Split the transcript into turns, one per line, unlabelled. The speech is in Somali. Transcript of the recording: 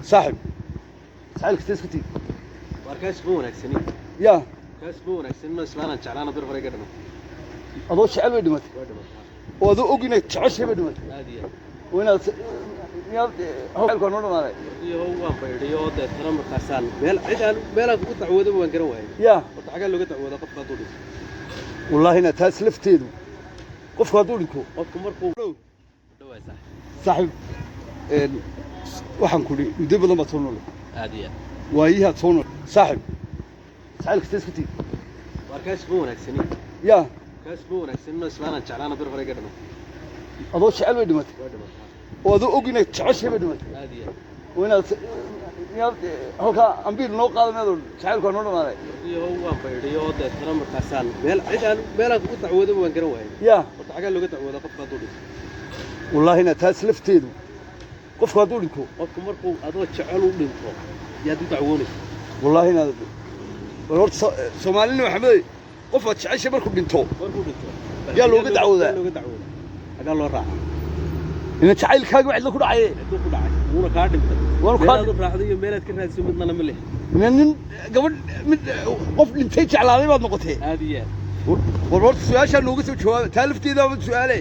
صاحب سألك تسكتي
واركاس بونك سنين
يا
كاس بونك سنين اسمعنا شعلانة بير فريق قدنا
أضو شعل ودمت وأضو أجنة تعش بدمت
هذه
وين يا هو القانون ما عليه
هو بيريو ده ترى مركزان بيلا قطع عوده وين كانوا
يا
قطع قال له قطع عوده قف قطوري
والله هنا تسلف تيدو قف قادولكو
قف مركو دوا صح
صاحب waxaan ku dhig muddo badan baad soo noolay
هذه
waayihaad soo nool saaxib sacalka teskati
واركاس بونك سنين
yaa
كاس بونك سنين اسمعنا شعلانة بير فريق قدنا
adoo jecel bay dhimatay oo adoo og inay jeceshay bay dhimatay
هذه
waynaad halkaa ambiir noo qaadanaado jacaylkaa noo dhamaaday
هو بيريو ده ترى مركزان بيلا قطع عوده وين كانوا
yaa
قطع قال له قطع عوده قف قطوري
والله هنا taas lafteedu qofka hadduu dhinto
qofku markuu adoo jecel u dhinto yaad u dacwoonaysaa
والله هنا horta Soomaalina maxamed qof aad jeceshay markuu dhinto
markuu dhinto
yaa looga dacwoodaa
agaa loo raaca
ina jacaylkaaga wixii ku dhacay
intuu ku dhacay wuuna kaa dhintay meelaad u raacday iyo meelaad ka raadisay midna ma leh
nin gabadh mid qof dhintay jeclaaday baad noqotay
aadiya
war horta su'aasha nooga soo jawaab taa lafteeda waa su'aale